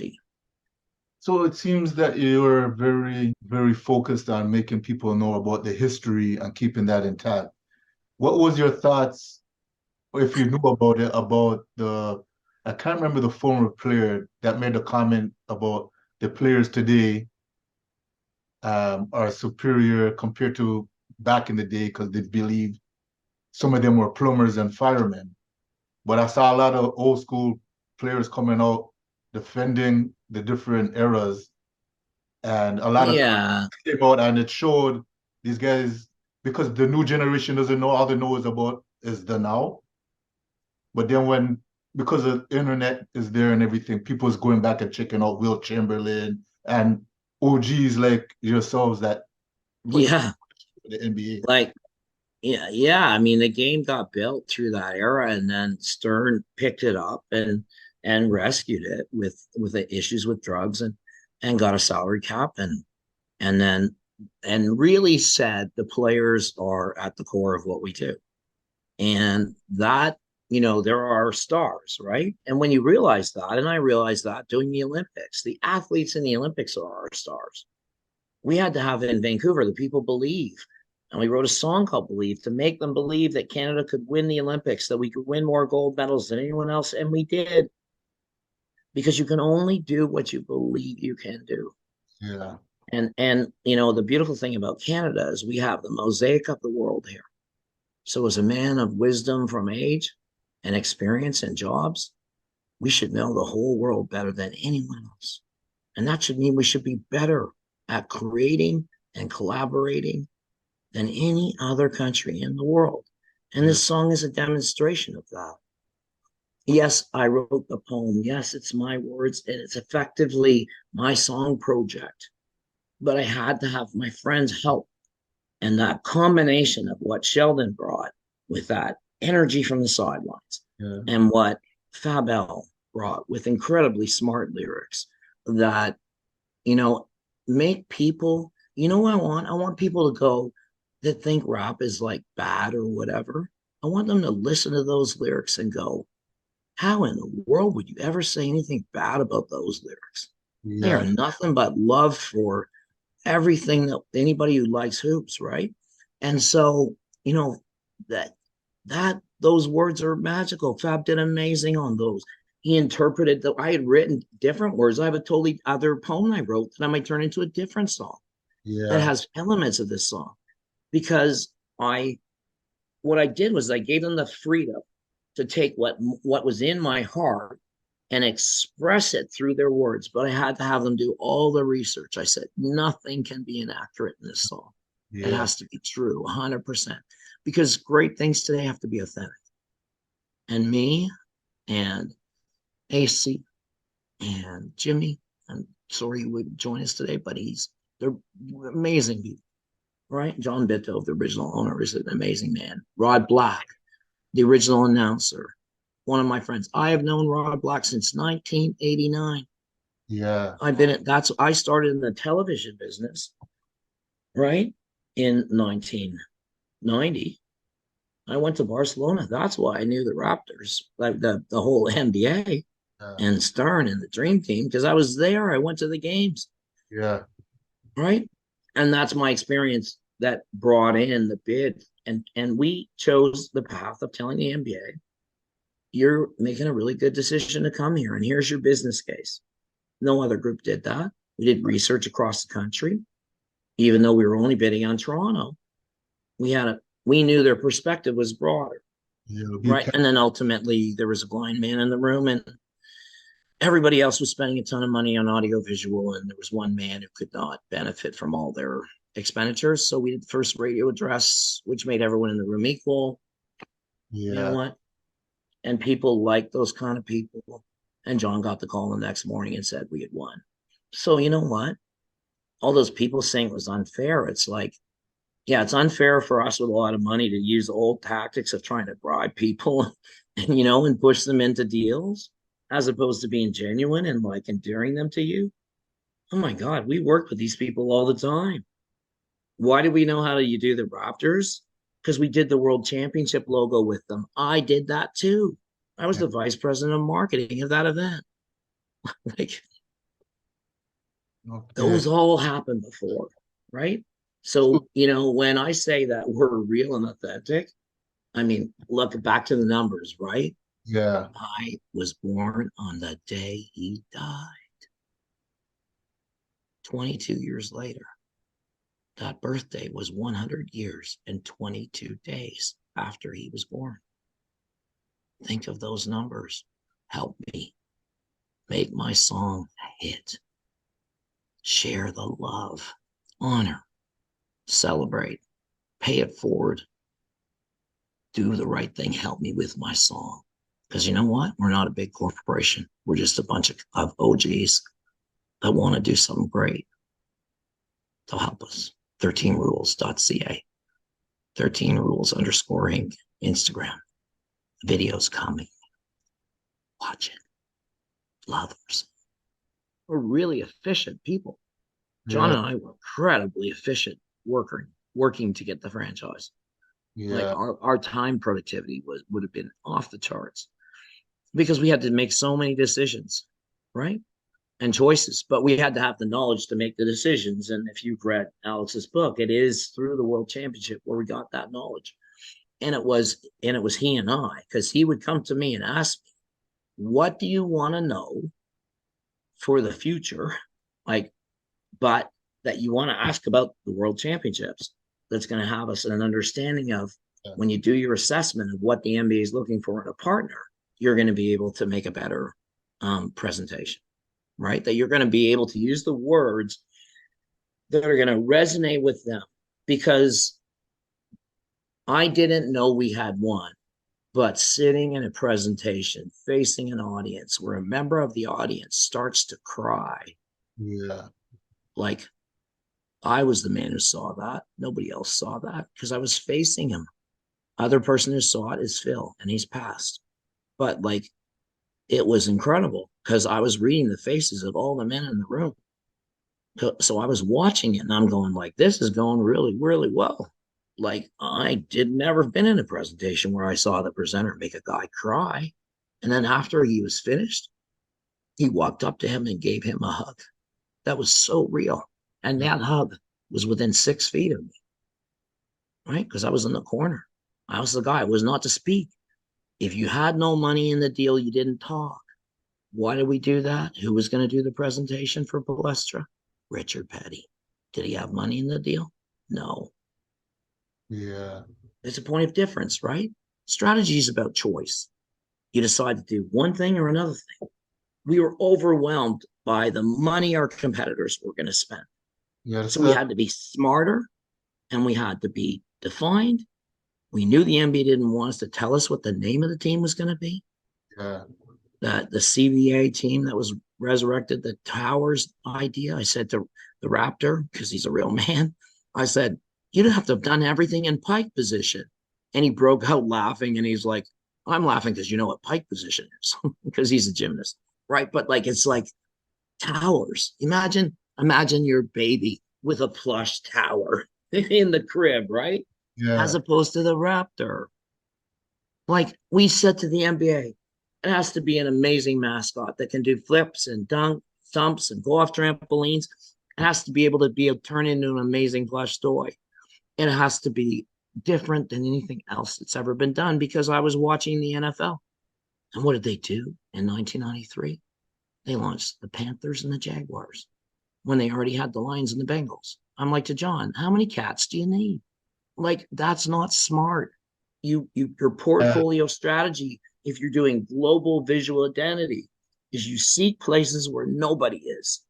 So it seems that you're very, very focused on making people know about the history and keeping that intact. What was your thoughts, or if you knew about it, about I can't remember the former player that made a comment about the players today are superior compared to back in the day because they believe some of them were plumbers and firemen. But I saw a lot of old school players coming out defending the different eras, and a lot of came out, and it showed these guys, because the new generation doesn't know, all they know is about is the now. But then because the internet is there and everything, people's going back and checking out Will Chamberlain and OGs like yourselves that the NBA. Like, yeah. I mean, the game got built through that era, and then Stern picked it up and rescued it with the issues with drugs and got a salary cap and really said the players are at the core of what we do. And that, you know, there are stars, right? And when you realize that, and I realized that doing the Olympics, the athletes in the Olympics are our stars. We had to have in Vancouver, the people believe. And we wrote a song called Believe to make them believe that Canada could win the Olympics, that we could win more gold medals than anyone else. And we did. Because you can only do what you believe you can do. Yeah. And you know, the beautiful thing about Canada is we have the mosaic of the world here. So as a man of wisdom from age and experience and jobs, we should know the whole world better than anyone else. And that should mean we should be better at creating and collaborating than any other country in the world. And this song is a demonstration of that. Yes, I wrote the poem. Yes, it's my words, and it's effectively my song project. But I had to have my friends' help. And that combination of what Sheldon brought with that energy from the sidelines and what Fab El brought with incredibly smart lyrics that, you know, make people, you know what I want? I want people to go that think rap is like bad or whatever. I want them to listen to those lyrics and go, how in the world would you ever say anything bad about those lyrics? They are nothing but love for everything that anybody who likes hoops, right? And so, you know, that those words are magical. Fab did amazing on those. He interpreted that I had written different words. I have a totally other poem I wrote that I might turn into a different song that has elements of this song. Because what I did was I gave them the freedom to take what was in my heart and express it through their words. But I had to have them do all the research. I said, nothing can be inaccurate in this song. It has to be true, 100%. Because great things today have to be authentic. And me and Acie and Jimmy, I'm sorry he wouldn't join us today, but they're amazing people, right? John Bitto, the original owner, is an amazing man. Rod Black, the original announcer, one of my friends. I have known Rod Black since 1989. Yeah. I started in the television business, right? In 1990. I went to Barcelona. That's why I knew the Raptors, like the whole NBA and Stern and the Dream Team, because I was there. I went to the games. Yeah. Right. And that's my experience that brought in the bid. And we chose the path of telling the NBA, you're making a really good decision to come here. And here's your business case. No other group did that. We did research across the country, even though we were only bidding on Toronto. We knew their perspective was broader. Right. And then ultimately there was a blind man in the room, and everybody else was spending a ton of money on audiovisual, and there was one man who could not benefit from all their expenditures. So we did the first radio address, which made everyone in the room equal. You know what? And people liked those kind of people. And John got the call the next morning and said we had won. So you know what? All those people saying it was unfair. It's like, yeah, it's unfair for us with a lot of money to use the old tactics of trying to bribe people and, and push them into deals, as opposed to being genuine and like endearing them to you. Oh my God, we work with these people all the time. Why do we know how you do the Raptors? Because we did the World Championship logo with them. I did that too. I was the vice president of marketing of that event. Like, those all happened before, right? So, when I say that we're real and authentic, I mean, look back to the numbers, right? Yeah. I was born on the day he died. 22 years later. That birthday was 100 years and 22 days after he was born. Think of those numbers. Help me make my song a hit. Share the love, honor, celebrate, pay it forward. Do the right thing. Help me with my song. Because you know what? We're not a big corporation. We're just a bunch of OGs that want to do something great. They'll help us. 13rules.ca. 13rules_Inc. Instagram. Videos coming. Watch it. Love us. We're really efficient people. John and I were incredibly efficient working to get the franchise. Like our time productivity would have been off the charts because we had to make so many decisions, right? And choices, but we had to have the knowledge to make the decisions. And if you've read Alex's book, it is through the World Championship where we got that knowledge. And it was he and I, because he would come to me and ask me, what do you want to know for the future? Like, but that you want to ask about the World Championships, that's going to have us an understanding of when you do your assessment of what the NBA is looking for in a partner, you're going to be able to make a better presentation, right? That you're going to be able to use the words that are going to resonate with them. Because I didn't know we had won, but sitting in a presentation, facing an audience where a member of the audience starts to cry. Yeah. Like, I was the man who saw that. Nobody else saw that because I was facing him. Other person who saw it is Phil, and he's passed. But like, it was incredible because I was reading the faces of all the men in the room. So I was watching it and I'm going like, this is going really, really well. Like, I never been in a presentation where I saw the presenter make a guy cry. And then after he was finished, he walked up to him and gave him a hug. That was so real. And that hug was within 6 feet of me, right? Because I was in the corner. I was the guy. It was not to speak. If you had no money in the deal, you didn't talk. Why did we do that? Who was going to do the presentation for Palestra? Richard Petty. Did he have money in the deal? No. Yeah. It's a point of difference, right? Strategy is about choice. you decide to do one thing or another thing. We were overwhelmed by the money our competitors were going to spend. Yeah, So we had to be smarter and we had to be defined. We knew the NBA didn't want us to tell us what the name of the team was going to be. yeah, The CBA team that was resurrected, the Towers idea. I said to the Raptor, because he's a real man, I said, you don't have to have done everything in pike position. And he broke out laughing and he's like, I'm laughing because you know what pike position is, because he's a gymnast, right? But like, it's like towers. Imagine your baby with a plush tower in the crib, right? yeah, As opposed to the Raptor. Like we said to the NBA, it has to be an amazing mascot that can do flips and dumps and go off trampolines. It has to be able to turn into an amazing plush toy. It has to be different than anything else that's ever been done, because I was watching the NFL. And what did they do in 1993? They launched the Panthers and the Jaguars when they already had the Lions and the Bengals. I'm like to John, how many cats do you need? Like, that's not smart. Your yeah. portfolio strategy, if you're doing global visual identity, is you seek places where nobody is.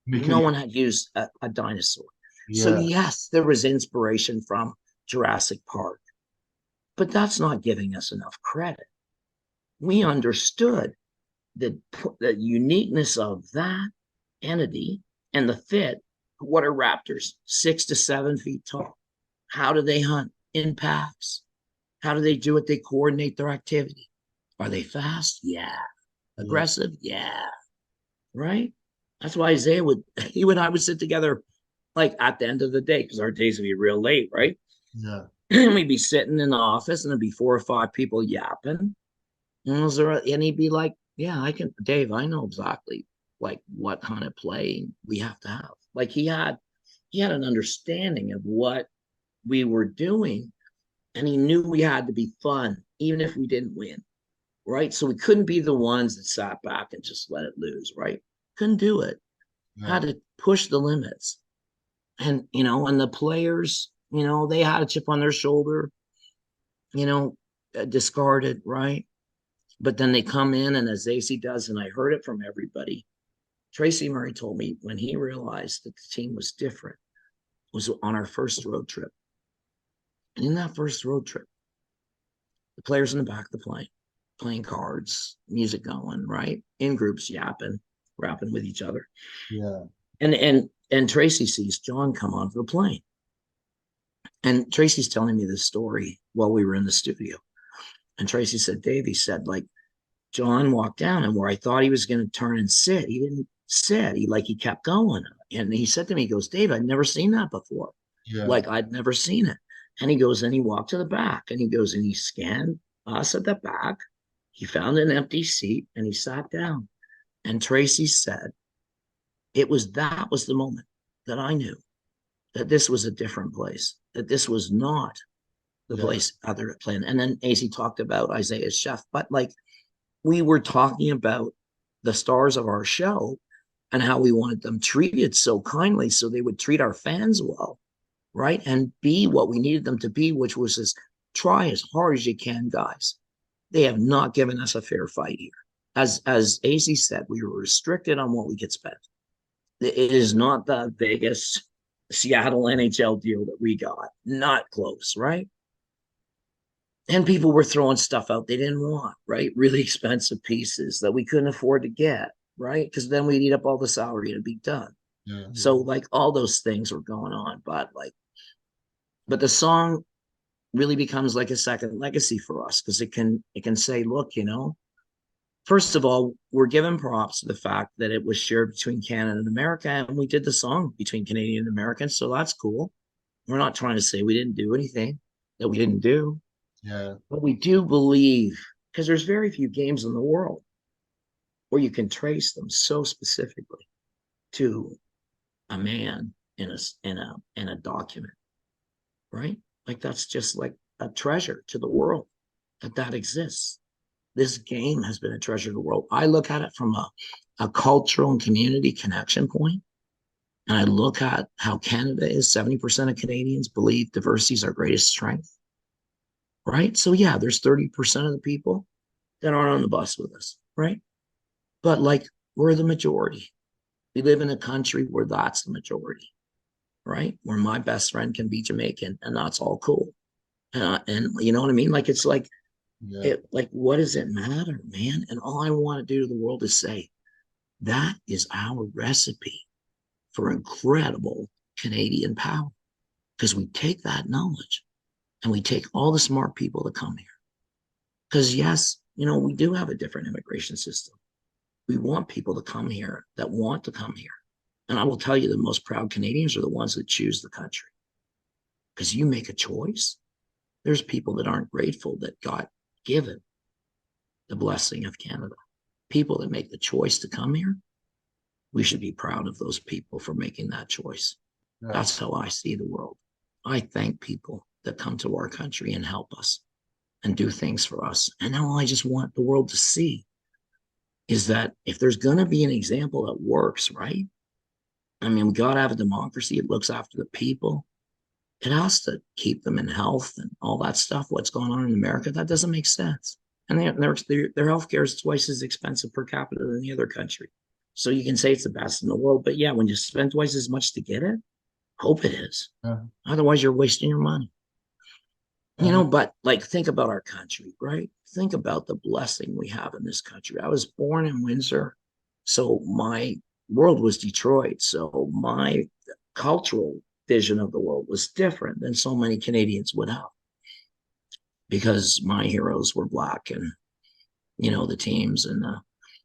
Making No it, one had used a dinosaur. So yeah, yes, there was inspiration from Jurassic Park, but that's not giving us enough credit. We understood the uniqueness of that entity and the fit. What are raptors? 6 to 7 feet tall. How do they hunt? In packs. How do they do it? They coordinate their activity. Are they fast? Yeah. yeah, Aggressive? Yeah. Right? That's why Isaiah I would sit together like at the end of the day, because our days would be real late, right? yeah, And we'd be sitting in the office and there'd be 4 or 5 people yapping. And he'd be like, yeah, Dave, I know exactly like what kind of play we have to have. Like he had an understanding of what we were doing, and he knew we had to be fun, even if we didn't win, right? So we couldn't be the ones that sat back and just let it lose, right? Couldn't do it. yeah, Had to push the limits. And the players, they had a chip on their shoulder, you know, discarded, right? But then they come in, and as Acie does, and I heard it from everybody, Tracy Murray told me when he realized that the team was different was on our first road trip. And in that first road trip, the players in the back of the plane, playing cards, music going, right? In groups, yapping, rapping with each other. yeah, And Tracy sees John come onto the plane. And Tracy's telling me this story while we were in the studio. And Tracy said, Dave, he said, like, John walked down, and where I thought he was going to turn and sit, he didn't sit. He kept going. And he said to me, he goes, Dave, I'd never seen that before. yeah, Like, I'd never seen it. And he goes, and he walked to the back, and he goes, and he scanned us at the back. He found an empty seat and he sat down. And Tracy said, that was the moment that I knew that this was a different place, that this was not the yeah, place other playing. And then Acie talked about Isaiah's chef, but like we were talking about the stars of our show and how we wanted them treated so kindly so they would treat our fans well, right? And be what we needed them to be, which was this: try as hard as you can, guys. They have not given us a fair fight here. As Acie said, we were restricted on what we could spend. It is not the Vegas Seattle NHL deal that we got. Not close, right? And people were throwing stuff out they didn't want, right? Really expensive pieces that we couldn't afford to get, right? Because then we'd eat up all the salary and it'd be done. yeah, So like all those things were going on, but the song really becomes like a second legacy for us, because it can say, look, first of all, we're giving props to the fact that it was shared between Canada and America, and we did the song between Canadian and Americans, so that's cool. We're not trying to say we didn't do anything that we didn't do. yeah, But we do believe, because there's very few games in the world where you can trace them so specifically to a man in a document, right? Like that's just like a treasure to the world that exists. This game has been a treasure to the world. I look at it from a cultural and community connection point, and I look at how Canada is 70% of Canadians believe diversity is our greatest strength. Right. So yeah, there's 30% of the people that aren't on the bus with us, right? But like, we're the majority. We live in a country where that's the majority, right? Where my best friend can be Jamaican, and that's all cool. And you know what I mean? Like, it's like, like, what does it matter, man? And all I want to do to the world is say, that is our recipe for incredible Canadian power. Because we take that knowledge and we take all the smart people that come here. Because yes, we do have a different immigration system. We want people to come here that want to come here. And I will tell you, the most proud Canadians are the ones that choose the country. Because you make a choice. There's people that aren't grateful that got given the blessing of Canada. People that make the choice to come here, we should be proud of those people for making that choice. Yeah. That's how I see the world. I thank people that come to our country and help us and do things for us. And all I just want the world to see is that if there's going to be an example that works, right? I mean, we got to have a democracy. It looks after the people. It has to keep them in health and all that stuff. What's going on in America, that doesn't make sense. And their healthcare is twice as expensive per capita than the other country. So you can say it's the best in the world, but yeah, when you spend twice as much to get it, hope it is. Otherwise, you're wasting your money. But like, think about our country, right? Think about the blessing we have in this country. I was born in Windsor, so my world was Detroit. So my cultural vision of the world was different than so many Canadians would have, because my heroes were Black, and the teams, and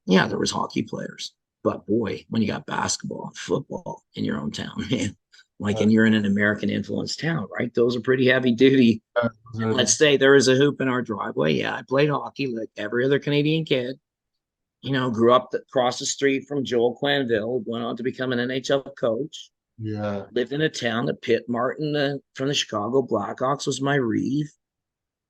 there was hockey players, but boy, when you got basketball and football in your own town, man, and you're in an American influenced town, right? Those are pretty heavy duty. Let's say there is a hoop in our driveway. Yeah, I played hockey like every other Canadian kid. Grew up across the street from Joel Quenneville, went on to become an NHL coach. Yeah. Lived in a town that Pitt Martin from the Chicago Blackhawks was my reeve.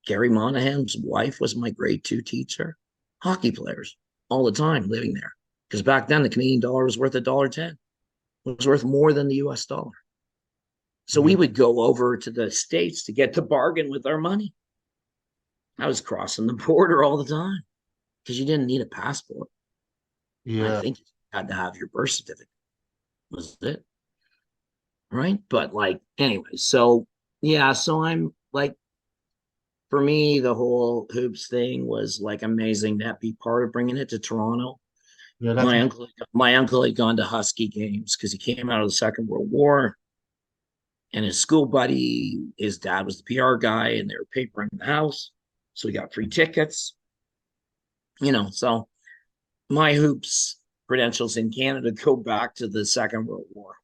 Gary Monahan's wife was my grade 2 teacher. Hockey players all the time living there. Because back then the Canadian dollar was worth $1.10. It was worth more than the US dollar. So we would go over to the States to get to bargain with our money. I was crossing the border all the time because you didn't need a passport. Yeah. I think you had to have your birth certificate. Was it? Right? But anyway, so yeah, so I'm for me, the whole hoops thing was amazing to be part of bringing it to Toronto. Yeah, my uncle had gone to Husky games because he came out of the Second World War. And his school buddy, his dad was the PR guy, and they were papering the house. So he got free tickets. So my hoops credentials in Canada go back to the Second World War,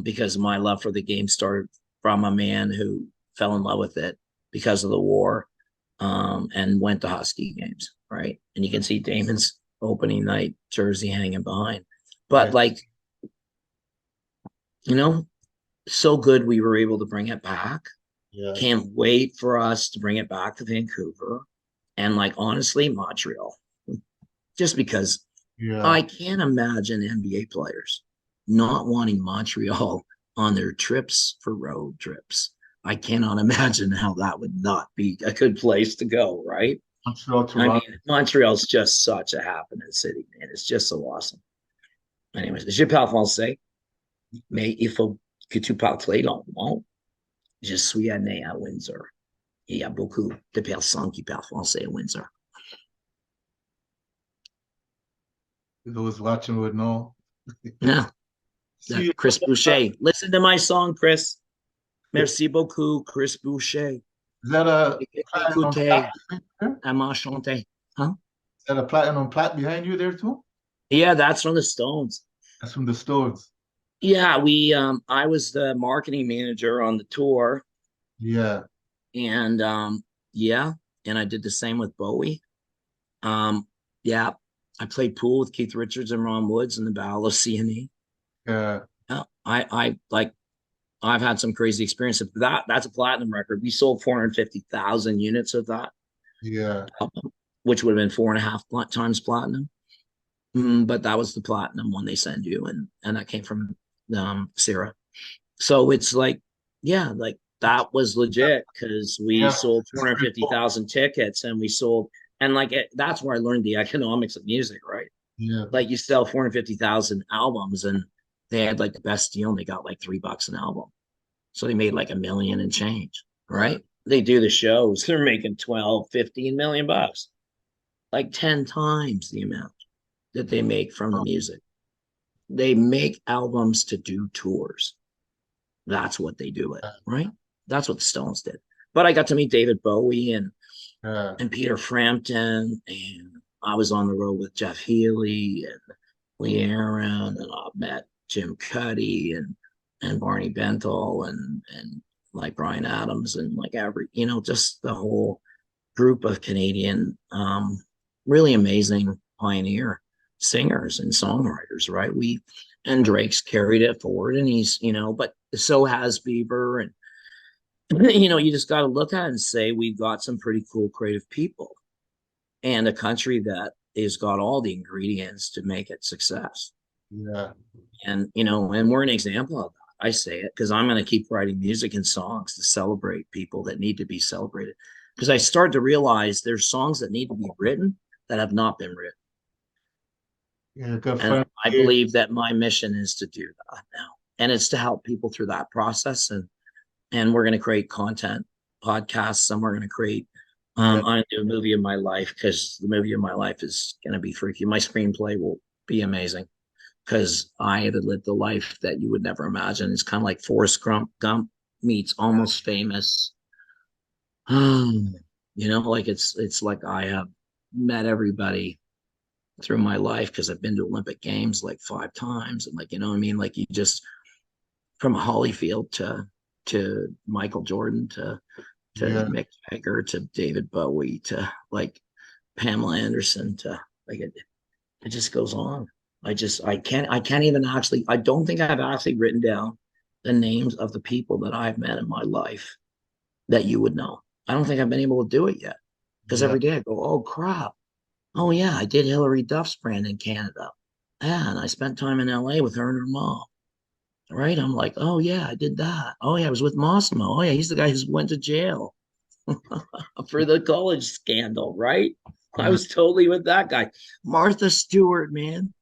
because my love for the game started from a man who fell in love with it because of the war, and went to Husky games, right? And you can see Damon's opening night jersey hanging behind. But so good we were able to bring it back. Yeah. Can't wait for us to bring it back to Vancouver and honestly, Montreal. Just because I can't imagine NBA players not wanting Montreal on their trips for road trips. I cannot imagine how that would not be a good place to go, right? Montreal's just such a happening city, man. It's just so awesome. Anyways, je parle français, mais il faut que tu parles longuement. Je suis né à Windsor. Il y a beaucoup de personnes qui parlent français à Windsor. Those watching would know. Yeah. Chris Boucher. Listen to my song, Chris. Merci beaucoup, Chris Boucher. Is that a platinum plaque? Huh? Is that a platinum plaque behind you there too? Yeah, that's from the Stones. That's from the Stones. Yeah, I was the marketing manager on the tour. Yeah. And and I did the same with Bowie. Yeah, I played pool with Keith Richards and Ron Woods in the Battle of C&E. Yeah. I've had some crazy experiences. That's a platinum record. We sold 450,000 units of that. Yeah. Which would have been 4.5 times platinum. But that was the platinum one they send you, and that came from Sierra. So it's that was legit because we sold 450,000 tickets, and we sold And like that's where I learned the economics of music, right? Yeah. Like you sell 450,000 albums, and they had like the best deal, and they got like $3 an album. So they made like $1 million and change, right? They do the shows, they're making 12, 15 million bucks, like 10 times the amount that they make from the music. They make albums to do tours. That's what they do it, right? That's what the Stones did. But I got to meet David Bowie and Peter Frampton, and I was on the road with Jeff Healey and Lee Aaron, and I met Jim Cuddy and Barney Bentall and like Brian Adams, and like every, just the whole group of Canadian really amazing pioneer singers and songwriters, right? And Drake's carried it forward, and he's, but so has Bieber, and you just got to look at it and say we've got some pretty cool creative people and a country that has got all the ingredients to make it success. Yeah. And and we're an example of that. I say it because I'm going to keep writing music and songs to celebrate people that need to be celebrated, because I started to realize there's songs that need to be written that have not been written. Yeah, and I believe that my mission is to do that now, and it's to help people through that process. And we're going to create content, podcasts, and we're going to create I'm going to do a movie of my life, because the movie of my life is going to be freaky. My screenplay will be amazing, because I have lived a life that you would never imagine. It's kind of like Forrest Gump meets Almost Famous. Like it's like I have met everybody through my life, because I've been to Olympic Games like 5 times, and like, what I mean? Like, you just, from Holyfield to Michael Jordan to Mick Jagger to David Bowie to like Pamela Anderson to like it just goes on. I can't even actually, I don't think I've actually written down the names of the people that I've met in my life that you would know. I don't think I've been able to do it yet, because every day I go, oh crap. Oh yeah, I did Hillary Duff's brand in Canada. Yeah, and I spent time in LA with her and her mom. Right? I'm like, oh yeah, I did that. Oh yeah, I was with Massimo. Oh yeah, he's the guy who went to jail for the college scandal, right? I was totally with that guy. Martha Stewart, man.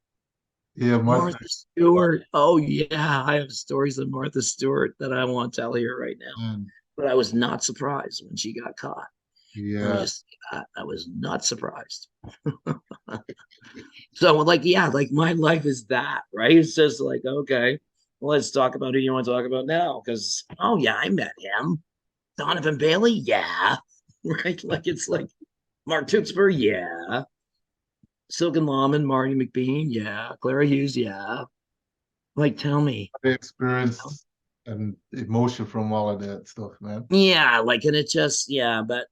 Yeah, Martha Stewart. Oh yeah, I have stories of Martha Stewart that I won't tell here right now. But I was not surprised when she got caught. Yeah. Let me just say that. I was not surprised. So like, yeah, like my life is that, right? It's just like, okay, well, let's talk about who you want to talk about now. Because, oh yeah, I met him. Donovan Bailey, yeah. Right? Like, it's like Mark Tewksbury, yeah. Silken Lawman, Marty McBean, yeah. Clara Hughes, yeah. Like, tell me. The experience and emotion from all of that stuff, man. Yeah, like, and it just, yeah, but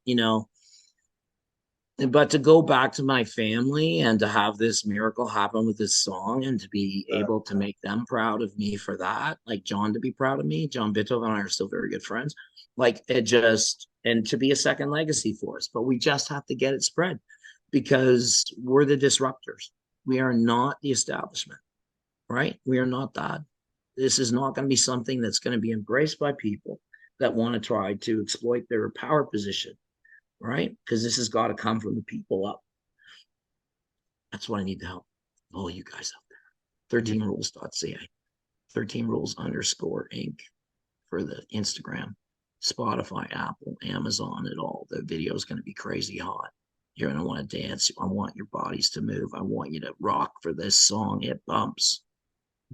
but to go back to my family and to have this miracle happen with this song, and to be able to make them proud of me for that, like John to be proud of me. John Bitov and I are still very good friends. Like, it just, and to be a second legacy for us. But we just have to get it spread, because we're the disruptors. We are not the establishment, right? We are not that. This is not going to be something that's going to be embraced by people that want to try to exploit their power position, right? Because this has got to come from the people up. That's what I need to help all you guys out there. 13rules.ca, 13rules_Inc. for the Instagram, Spotify, Apple, Amazon, it all. The video is going to be crazy hot. You're going to want to dance. I want your bodies to move. I want you to rock for this song. It bumps.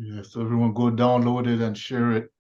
Yeah, so everyone go download it and share it.